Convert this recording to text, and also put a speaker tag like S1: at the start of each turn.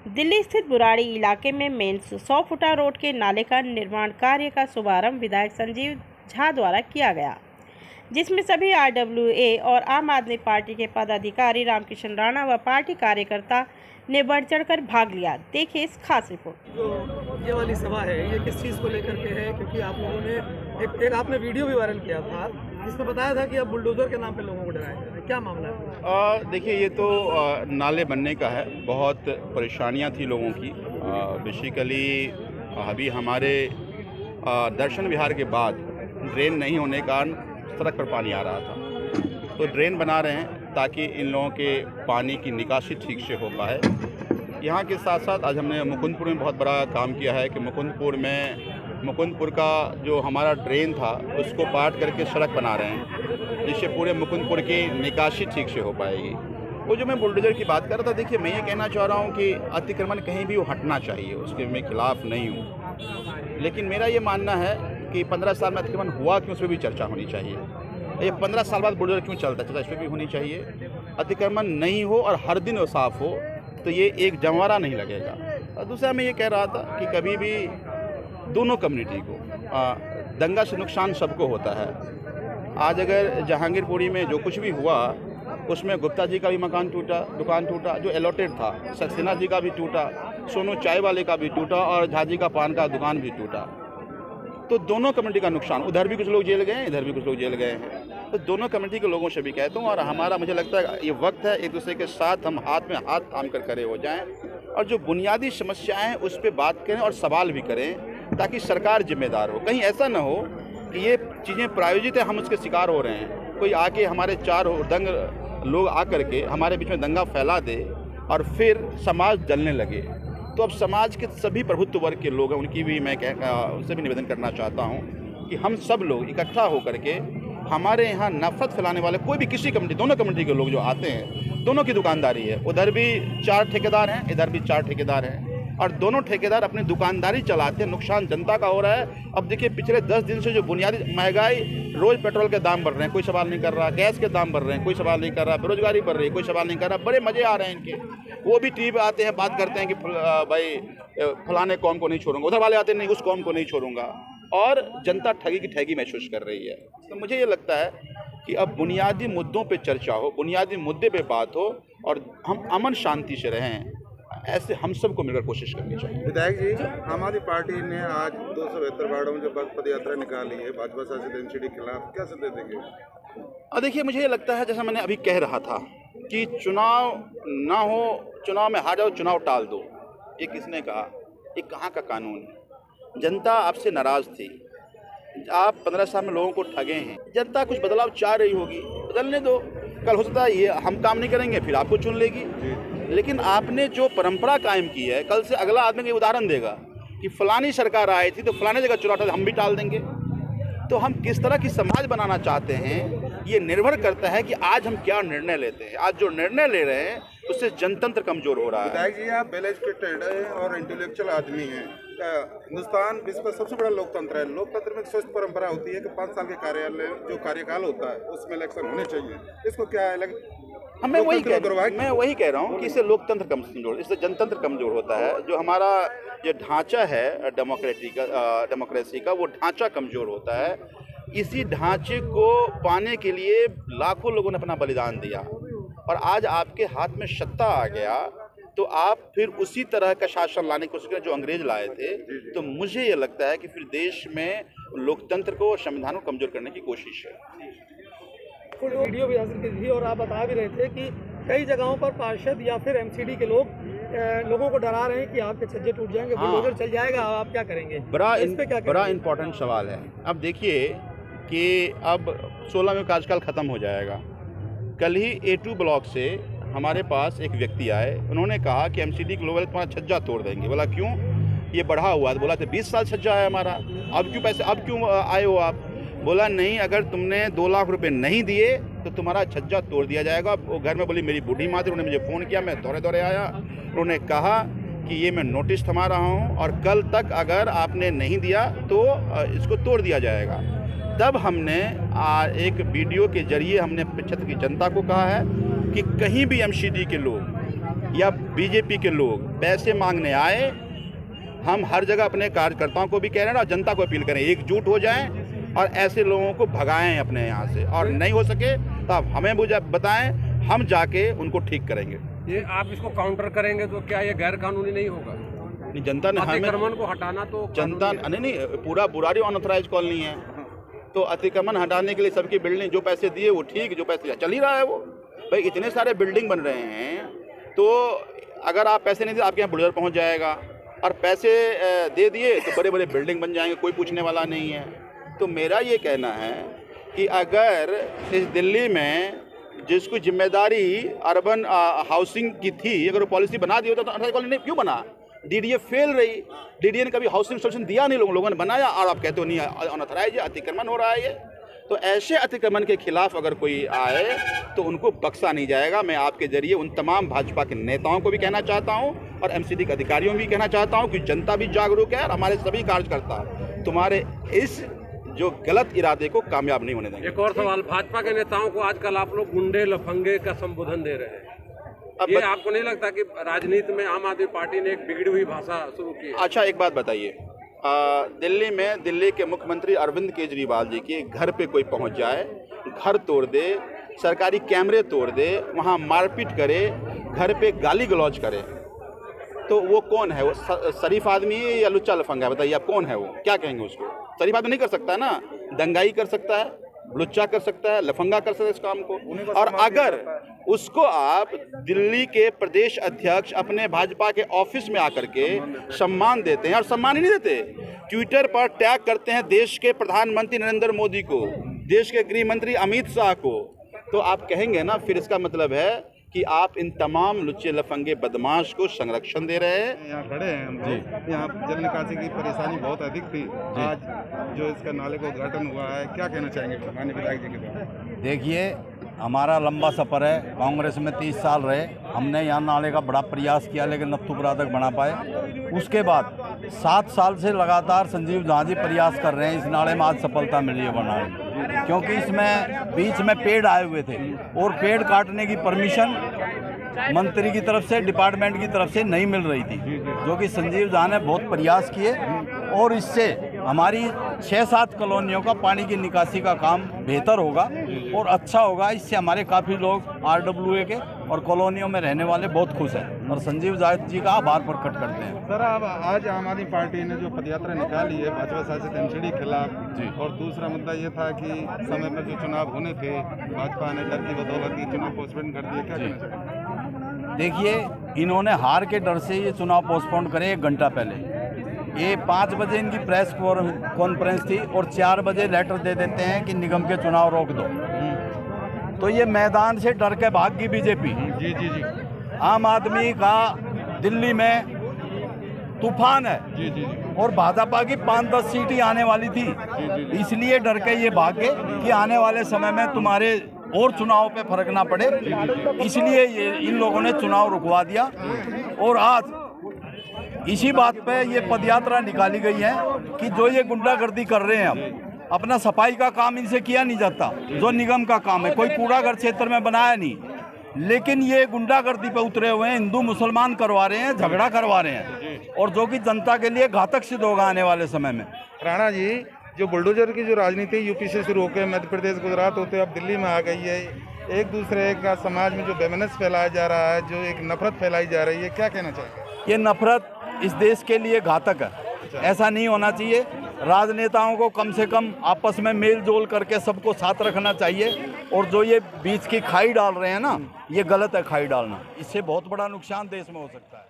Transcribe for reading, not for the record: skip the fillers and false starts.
S1: दिल्ली स्थित बुराड़ी इलाके में मेन 100 फुटा रोड के नाले का निर्माण कार्य का शुभारंभ विधायक संजीव झा द्वारा किया गया, जिसमें सभी आरडब्ल्यूए और आम आदमी पार्टी के पदाधिकारी रामकिशन राणा व पार्टी कार्यकर्ता ने बढ़ चढ़कर भाग लिया। देखिए इस खास रिपोर्ट।
S2: जो ये वाली सभा है ये किस चीज़ को लेकर के है, क्योंकि आप लोगों ने एक आपने वीडियो भी वायरल किया था जिसमें बताया था कि अब बुलडोजर के नाम पे लोगों को डराया जा रहा है, क्या मामला है?
S3: देखिए, ये तो नाले बनने का है। बहुत परेशानियां थी लोगों की। बेसिकली अभी हमारे दर्शन विहार के बाद ड्रेन नहीं होने के कारण सड़क पर पानी आ रहा था, तो ड्रेन बना रहे हैं ताकि इन लोगों के पानी की निकासी ठीक से हो पाए। यहाँ के साथ साथ आज हमने मुकुंदपुर में बहुत बड़ा काम किया है कि मुकुंदपुर का जो हमारा ड्रेन था उसको पाट करके सड़क बना रहे हैं, जिससे पूरे मुकुंदपुर की निकासी ठीक से हो पाएगी। वो जो मैं बुलडोजर की बात कर रहा था, देखिए मैं ये कहना चाह रहा हूँ कि अतिक्रमण कहीं भी वो हटना चाहिए, उसके मैं खिलाफ़ नहीं हूँ, लेकिन मेरा ये मानना है कि 15 साल में अतिक्रमण हुआ क्यों, उस पर भी चर्चा होनी चाहिए। ये 15 साल बाद बुलडोजर क्यों चलता है, इस पर भी होनी चाहिए। अतिक्रमण नहीं हो और हर दिन वो साफ़ हो तो ये एक जमवारा नहीं लगेगा। और दूसरा मैं ये कह रहा था कि कभी भी दोनों कम्युनिटी को दंगा से नुकसान सबको होता है। आज अगर जहांगीरपुरी में जो कुछ भी हुआ उसमें गुप्ता जी का भी मकान टूटा, दुकान टूटा जो अलॉटेड था, सक्सेना जी का भी टूटा, सोनू चाय वाले का भी टूटा और झा जी का पान का दुकान भी टूटा। तो दोनों कम्युनिटी का नुकसान, उधर भी कुछ लोग जेल गए हैं, इधर भी कुछ लोग जेल गए हैं। तो दोनों कम्युनिटी के लोगों से भी कहता हूँ, और हमारा मुझे लगता है ये वक्त है एक दूसरे के साथ हम हाथ में हाथ थाम कर खड़े हो जाएं और जो बुनियादी समस्याएं हैं उस पर बात करें और सवाल भी करें, ताकि सरकार जिम्मेदार हो। कहीं ऐसा ना हो कि ये चीज़ें प्रायोजित है, हम उसके शिकार हो रहे हैं। कोई आके हमारे चार दंग लोग आकर के हमारे बीच में दंगा फैला दे और फिर समाज जलने लगे। तो अब समाज के सभी प्रभुत्व वर्ग के लोग हैं, उनकी भी मैं उनसे भी निवेदन करना चाहता हूं कि हम सब लोग इकट्ठा होकर के हमारे यहाँ नफरत फैलाने वाले कोई भी किसी कम्युनिटी, दोनों कम्युनिटी के लोग जो आते हैं, दोनों की दुकानदारी है। उधर भी 4 ठेकेदार हैं, इधर भी 4 ठेकेदार हैं और दोनों ठेकेदार अपनी दुकानदारी चलाते हैं। नुकसान जनता का हो रहा है। अब देखिए पिछले 10 दिन से जो बुनियादी महंगाई, रोज़ पेट्रोल के दाम बढ़ रहे हैं, कोई सवाल नहीं कर रहा, गैस के दाम बढ़ रहे हैं, कोई सवाल नहीं कर रहा, बेरोजगारी बढ़ रही है, कोई सवाल नहीं कर रहा। बड़े मज़े आ रहे हैं इनके। वो भी टीवी पे आते हैं, बात करते हैं कि भाई फलाने कौम को नहीं छोड़ूंगा, उधर वाले आते हैं नहीं उस कौम को नहीं छोड़ूंगा, और जनता ठगी की ठगी महसूस कर रही है। तो मुझे ये लगता है कि अब बुनियादी मुद्दों पे चर्चा हो, बुनियादी मुद्दे पे बात हो और हम अमन शांति से रहें, ऐसे हम सबको मिलकर कोशिश करनी चाहिए।
S4: विधायक जी, आम आदमी पार्टी ने आज 272 वार्डों में जो पद यात्रा निकाली है भाजपा शासित एनसीडी के खिलाफ, क्या संदेश देंगे?
S3: देखिए मुझे ये लगता है, जैसा मैंने अभी कह रहा था कि चुनाव ना हो, चुनाव में हार जाओ, चुनाव टाल दो, ये किसने कहा? ये कहाँ का कानून है? जनता आपसे नाराज़ थी, आप 15 साल में लोगों को ठगे हैं। जनता कुछ बदलाव चाह रही होगी, बदलने दो। कल हो सकता है ये हम काम नहीं करेंगे फिर आपको चुन लेगी, लेकिन आपने जो परंपरा कायम की है, कल से अगला आदमी का उदाहरण देगा कि फलानी सरकार आई थी तो फलाने जगह चुनाव हम भी टाल देंगे। तो हम किस तरह की समाज बनाना चाहते हैं ये निर्भर करता है कि आज हम क्या निर्णय लेते हैं। आज जो निर्णय ले रहे हैं उससे जनतंत्र कमजोर हो रहा है।
S4: विधायक जी, आप वेल एजुकेटेड हैं और इंटेलेक्चुअल आदमी हैं। हिंदुस्तान विश्व का सबसे बड़ा लोकतंत्र है। लोकतंत्र में एक स्वस्थ परंपरा होती है कि 5 साल के जो कार्यकाल होता है उसमें इलेक्शन होने चाहिए। इसको क्या है?
S3: मैं वही कह रहा हूँ कि इससे लोकतंत्र कमजोर, इससे जनतंत्र कमजोर होता है। जो हमारा ये ढांचा है डेमोक्रेसी का, वो ढांचा कमजोर होता है। इसी ढांचे को पाने के लिए लाखों लोगों ने अपना बलिदान दिया और आज आपके हाथ में सत्ता आ गया तो आप फिर उसी तरह का शासन लाने की कोशिश करें जो अंग्रेज लाए थे। तो मुझे ये लगता है कि फिर देश में लोकतंत्र को और संविधान को कमजोर करने की कोशिश है।
S2: वीडियो भी हासिल की थी और आप बता भी रहे थे कि कई जगहों पर पार्षद या फिर एमसीडी के लोगों को डरा रहे हैं कि आपके छज्जे टूट जाएंगे, बुलडोजर चल जाएगा, आप क्या करेंगे?
S3: बड़ा इम्पोर्टेंट सवाल है। अब देखिए कि अब 16 में कार्यकाल ख़त्म हो जाएगा। कल ही A2 ब्लॉक से हमारे पास एक व्यक्ति आए, उन्होंने कहा कि एमसीडी के लोग तुम्हारा छज्जा तोड़ देंगे। बोला क्यों? ये बढ़ा हुआ है। बोला तो 20 साल छज्जा है हमारा, अब क्यों आए हो आप? बोला नहीं, अगर तुमने 2 लाख रुपए नहीं दिए तो तुम्हारा छज्जा तोड़ दिया जाएगा। वो घर में बोली मेरी बूढ़ी माँ थी, उन्होंने मुझे फ़ोन किया, मैं दौड़े आया। उन्होंने कहा कि ये मैं नोटिस थमा रहा हूँ और कल तक अगर आपने नहीं दिया तो इसको तोड़ दिया जाएगा। तब हमने एक वीडियो के जरिए हमने क्षेत्र की जनता को कहा है कि कहीं भी एमसीडी के लोग या बीजेपी के लोग पैसे मांगने आए, हम हर जगह अपने कार्यकर्ताओं को भी कह रहे हैं और जनता को अपील करें, एकजुट हो जाएं और ऐसे लोगों को भगाएं अपने यहाँ से, और नहीं हो सके तो आप हमें बताएं, हम जाके उनको ठीक करेंगे।
S5: ये आप इसको काउंटर करेंगे तो क्या ये गैर कानूनी नहीं होगा?
S3: नहीं, जनता ने
S5: अतिक्रमण को हटाना तो
S3: जनता नहीं, पूरा बुराड़ी अनऑथराइज कॉलोनी है, तो अतिक्रमण हटाने के लिए सबकी बिल्डिंग जो पैसे दिए वो ठीक, जो पैसे चल ही रहा है वो। भाई इतने सारे बिल्डिंग बन रहे हैं, तो अगर आप पैसे नहीं दिए आपके यहाँ बुलडोजर पहुँच जाएगा, और पैसे दे दिए तो बड़े बड़े बिल्डिंग बन जाएंगे, कोई पूछने वाला नहीं है। तो मेरा ये कहना है कि अगर इस दिल्ली में जिसकी जिम्मेदारी अर्बन हाउसिंग की थी, अगर वो पॉलिसी बना दी होता तो अनऑथराइज कॉलोनी क्यों बना? डीडीए फेल रही, डीडीए ने कभी हाउसिंग सोल्यूशन दिया नहीं, लोगों ने बनाया, और आप कहते हो नहीं अनऑथराइज है, अतिक्रमण हो रहा है ये। तो ऐसे अतिक्रमण के खिलाफ अगर कोई आए तो उनको बख्शा नहीं जाएगा। मैं आपके जरिए उन तमाम भाजपा के नेताओं को भी कहना चाहता हूं और एमसीडी के अधिकारियों को भी कहना चाहता हूं कि जनता भी जागरूक है और हमारे सभी कार्यकर्ता तुम्हारे इस जो गलत इरादे को कामयाब नहीं होने देंगे।
S5: एक और सवाल, भाजपा के नेताओं को आजकल आप लोग गुंडे लफंगे का संबोधन दे रहे हैं, ये आपको नहीं लगता कि राजनीति में आम आदमी पार्टी ने एक बिगड़ी हुई भाषा शुरू की है? अच्छा,
S3: एक बात बताइए, दिल्ली में दिल्ली के मुख्यमंत्री अरविंद केजरीवाल जी के घर पे कोई पहुंच जाए, घर तोड़ दे, सरकारी कैमरे तोड़ दे, वहां मारपीट करे, घर पे गाली गलौज करे, तो वो कौन है? वो शरीफ आदमी है या लुच्चा लफंगा है? बताइए आप, कौन है वो? क्या कहेंगे उसको? शरीफ आदमी नहीं कर सकता है ना, दंगाई कर सकता है, लुच्चा कर सकता है, लफंगा कर सकता है इस काम को। और अगर उसको आप दिल्ली के प्रदेश अध्यक्ष अपने भाजपा के ऑफिस में आकर के सम्मान देते हैं, और सम्मान ही नहीं देते, ट्विटर पर टैग करते हैं देश के प्रधानमंत्री नरेंद्र मोदी को, देश के गृह मंत्री अमित शाह को, तो आप कहेंगे ना, फिर इसका मतलब है कि आप इन तमाम लुच्चे लफंगे बदमाश को संरक्षण दे रहे हैं।
S4: यहाँ खड़े हैं हम जी, यहाँ जल निकासी की परेशानी बहुत अधिक थी, आज जो इसका नाले का उद्घाटन हुआ है, क्या कहना चाहेंगे माननीय विधायक जी के द्वारा?
S6: देखिए, हमारा लंबा सफ़र है, कांग्रेस में 30 साल रहे, हमने यहाँ नाले का बड़ा प्रयास किया लेकिन नथुपुरा तक बना पाए। उसके बाद 7 साल से लगातार संजीव झा जी प्रयास कर रहे हैं, इस नाले में आज सफलता मिली है बनाने में, क्योंकि इसमें बीच में पेड़ आए हुए थे और पेड़ काटने की परमिशन मंत्री की तरफ से, डिपार्टमेंट की तरफ से नहीं मिल रही थी, जो कि संजीव झा ने बहुत प्रयास किए और इससे हमारी 6-7 कॉलोनियों का पानी की निकासी का काम बेहतर होगा और अच्छा होगा। इससे हमारे काफ़ी लोग RWA के और कॉलोनियों में रहने वाले बहुत खुश हैं और संजीव झा जी का आभार प्रकट करते हैं।
S4: सर, अब आज आम आदमी पार्टी ने जो पदयात्रा निकाली है भाजपा शासित एमसीडी के खिलाफ, और दूसरा मुद्दा ये था कि समय पर जो चुनाव होने थे भाजपा ने डर की बदौलत ये चुनाव पोस्टपोन कर दिए, क्या कहना चाहिए?
S6: देखिए, इन्होंने हार के डर से ये चुनाव पोस्टपोन करे 1 घंटा पहले। ये 5 बजे इनकी प्रेस कॉन्फ्रेंस थी और 4 बजे लेटर दे देते हैं कि निगम के चुनाव रोक दो। तो ये मैदान से डर के भाग गई बीजेपी।
S4: जी जी जी,
S6: आम आदमी का दिल्ली में तूफान है।
S4: जी जी,
S6: और भाजपा की 5-10 सीटें आने वाली थी, इसलिए डर के ये भाग गए कि आने वाले समय में तुम्हारे और चुनाव पे फर्क ना पड़े, इसलिए ये इन लोगों ने चुनाव रुकवा दिया। और आज इसी बात पे ये पदयात्रा निकाली गई है कि जो ये गुंडागर्दी कर रहे हैं, हम अपना सफाई का काम इनसे किया नहीं जाता, जो निगम का काम है, कोई कूड़ा घर क्षेत्र में बनाया नहीं, लेकिन ये गुंडागर्दी पे उतरे हुए हैं, हिंदू मुसलमान करवा रहे हैं, झगड़ा करवा रहे हैं, और जो कि जनता के लिए घातक सिद्ध होगा आने वाले समय में।
S4: राणा जी, जो बुलडोजर की जो राजनीति यूपी से शुरू होकर मध्य प्रदेश, गुजरात होते अब दिल्ली में आ गई है, एक दूसरे का समाज में जो बेमनस फैलाया जा रहा है, जो एक नफरत फैलाई जा रही है, क्या कहना चाहिए?
S6: ये नफरत इस देश के लिए घातक है, ऐसा नहीं होना चाहिए। राजनेताओं को कम से कम आपस में मेल जोल करके सबको साथ रखना चाहिए, और जो ये बीच की खाई डाल रहे हैं ना, ये गलत है खाई डालना, इससे बहुत बड़ा नुकसान देश में हो सकता है।